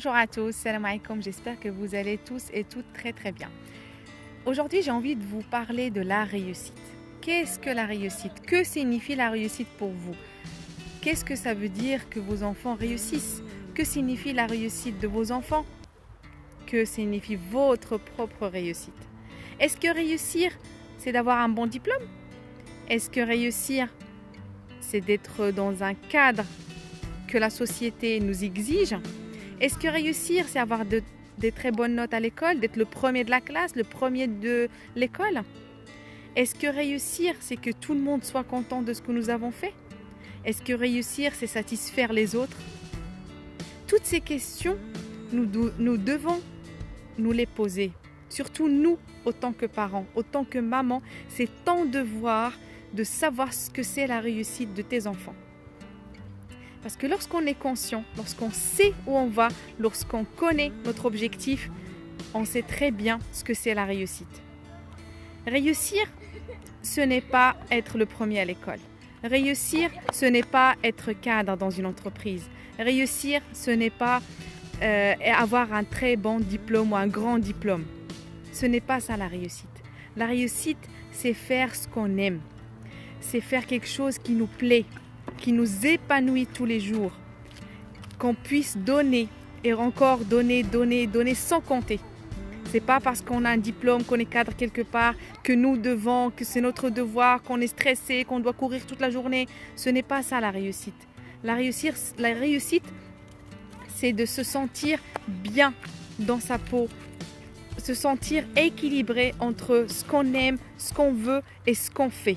Bonjour à tous, salam alaikum, j'espère que vous allez tous et toutes très très bien. Aujourd'hui, j'ai envie de vous parler de la réussite. Qu'est-ce que la réussite? Que signifie la réussite pour vous? Qu'est-ce que ça veut dire que vos enfants réussissent? Que signifie la réussite de vos enfants? Que signifie votre propre réussite? Est-ce que réussir, c'est d'avoir un bon diplôme? Est-ce que réussir, c'est d'être dans un cadre que la société nous exige? Est-ce que réussir, c'est avoir des très bonnes notes à l'école, d'être le premier de la classe, le premier de l'école? Est-ce que réussir, c'est que tout le monde soit content de ce que nous avons fait? Est-ce que réussir, c'est satisfaire les autres? Toutes ces questions, nous devons nous les poser. Surtout nous, autant que parents, autant que maman, c'est ton devoir de savoir ce que c'est la réussite de tes enfants. Parce que lorsqu'on est conscient, lorsqu'on sait où on va, lorsqu'on connaît notre objectif, on sait très bien ce que c'est la réussite. Réussir, ce n'est pas être le premier à l'école. Réussir, ce n'est pas être cadre dans une entreprise. Réussir, ce n'est pas avoir un très bon diplôme ou un grand diplôme. Ce n'est pas ça la réussite. La réussite, c'est faire ce qu'on aime. C'est faire quelque chose qui nous plaît, qui nous épanouit tous les jours, qu'on puisse donner et encore donner sans compter. C'est pas parce qu'on a un diplôme, qu'on est cadre quelque part, que nous devons, que c'est notre devoir, qu'on est stressé, qu'on doit courir toute la journée. Ce n'est pas ça la réussite. La réussite, c'est de se sentir bien dans sa peau, se sentir équilibré entre ce qu'on aime, ce qu'on veut et ce qu'on fait.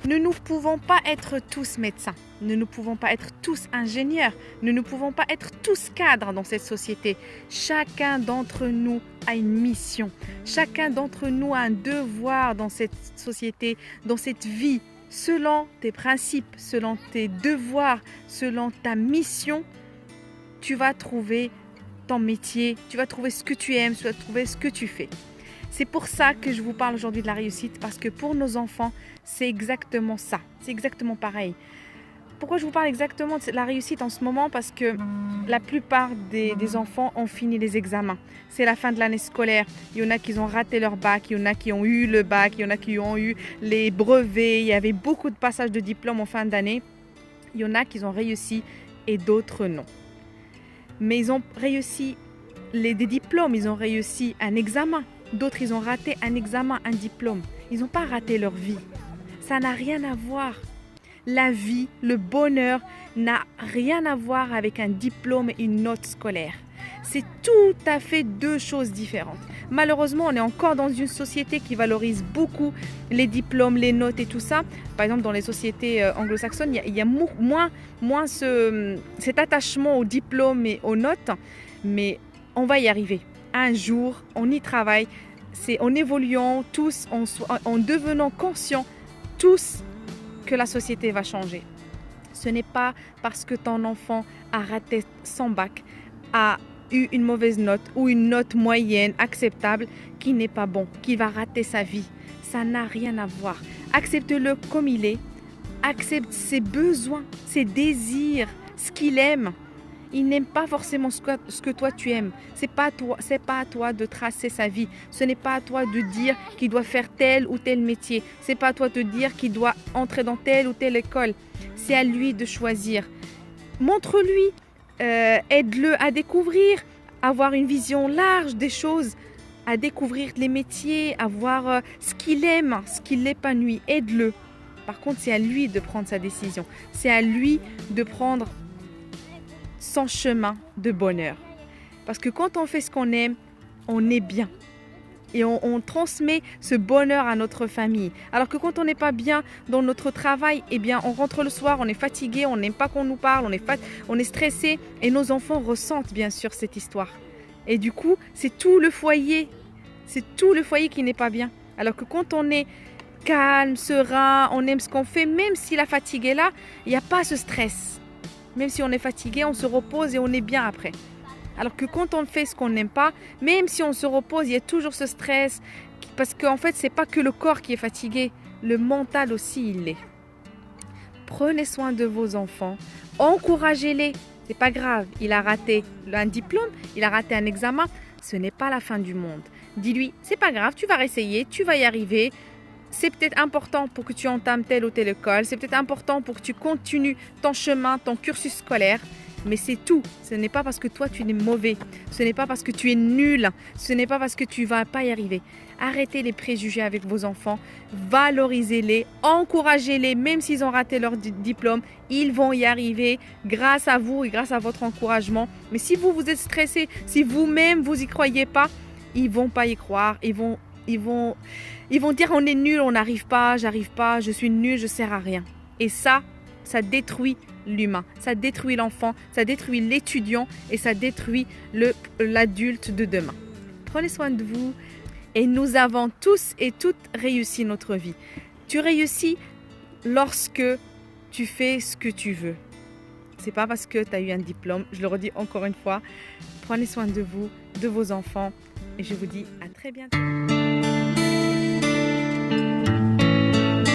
Nous ne pouvons pas être tous médecins, nous ne pouvons pas être tous ingénieurs, nous ne pouvons pas être tous cadres dans cette société. Chacun d'entre nous a une mission, chacun d'entre nous a un devoir dans cette société, dans cette vie. Selon tes principes, selon tes devoirs, selon ta mission, tu vas trouver ton métier, tu vas trouver ce que tu aimes, tu vas trouver ce que tu fais. C'est pour ça que je vous parle aujourd'hui de la réussite, parce que pour nos enfants, c'est exactement ça, c'est exactement pareil. Pourquoi je vous parle exactement de la réussite en ce moment? Parce que la plupart des enfants ont fini les examens. C'est la fin de l'année scolaire. Il y en a qui ont raté leur bac, il y en a qui ont eu le bac, il y en a qui ont eu les brevets. Il y avait beaucoup de passages de diplômes en fin d'année. Il y en a qui ont réussi et d'autres non. Mais ils ont réussi des diplômes, ils ont réussi un examen. D'autres, ils ont raté un examen, un diplôme. Ils n'ont pas raté leur vie. Ça n'a rien à voir. La vie, le bonheur n'a rien à voir avec un diplôme et une note scolaire. C'est tout à fait deux choses différentes. Malheureusement, on est encore dans une société qui valorise beaucoup les diplômes, les notes et tout ça. Par exemple, dans les sociétés anglo-saxonnes, il y a moins cet attachement aux diplômes et aux notes. Mais on va y arriver. Un jour, on y travaille, c'est en évoluant tous, en devenant conscients tous que la société va changer. Ce n'est pas parce que ton enfant a raté son bac, a eu une mauvaise note ou une note moyenne acceptable qu'il n'est pas bon, qu'il va rater sa vie. Ça n'a rien à voir. Accepte-le comme il est, accepte ses besoins, ses désirs, ce qu'il aime. Il n'aime pas forcément ce que toi tu aimes. C'est pas à toi de tracer sa vie. Ce n'est pas à toi de dire qu'il doit faire tel ou tel métier. C'est pas à toi de dire qu'il doit entrer dans telle ou telle école. C'est à lui de choisir. Montre-lui, aide-le à découvrir, avoir une vision large des choses, à découvrir les métiers, à voir ce qu'il aime, ce qui l'épanouit. Aide-le. Par contre, c'est à lui de prendre sa décision. C'est à lui de prendre son chemin de bonheur. Parce que quand on fait ce qu'on aime, on est bien. Et on transmet ce bonheur à notre famille. Alors que quand on n'est pas bien dans notre travail, eh bien, on rentre le soir, on est fatigué, on n'aime pas qu'on nous parle, on est stressé. Et nos enfants ressentent bien sûr cette histoire. Et du coup, c'est tout le foyer qui n'est pas bien. Alors que quand on est calme, serein, on aime ce qu'on fait, même si la fatigue est là, il n'y a pas ce stress. Même si on est fatigué, on se repose et on est bien après. Alors que quand on fait ce qu'on n'aime pas, même si on se repose, il y a toujours ce stress. Parce qu'en fait, ce n'est pas que le corps qui est fatigué, le mental aussi, il l'est. Prenez soin de vos enfants, encouragez-les. C'est pas grave, il a raté un diplôme, il a raté un examen, ce n'est pas la fin du monde. Dis-lui, c'est pas grave, tu vas réessayer, tu vas y arriver. C'est peut-être important pour que tu entames telle ou telle école, c'est peut-être important pour que tu continues ton chemin, ton cursus scolaire, mais c'est tout. Ce n'est pas parce que toi tu es mauvais, ce n'est pas parce que tu es nul, ce n'est pas parce que tu ne vas pas y arriver. Arrêtez les préjugés avec vos enfants, valorisez-les, encouragez-les, même s'ils ont raté leur diplôme, ils vont y arriver grâce à vous et grâce à votre encouragement. Mais si vous êtes stressé, si vous-même vous y croyez pas, ils vont pas y croire, ils vont dire on est nul, on n'arrive pas, j'arrive pas, je suis nul, je sers à rien. Et ça détruit l'humain, ça détruit l'enfant, ça détruit l'étudiant et ça détruit l'adulte de demain. Prenez soin de vous et nous avons tous et toutes réussi notre vie. Tu réussis lorsque tu fais ce que tu veux. C'est pas parce que tu as eu un diplôme, je le redis encore une fois. Prenez soin de vous, de vos enfants et je vous dis à très bientôt.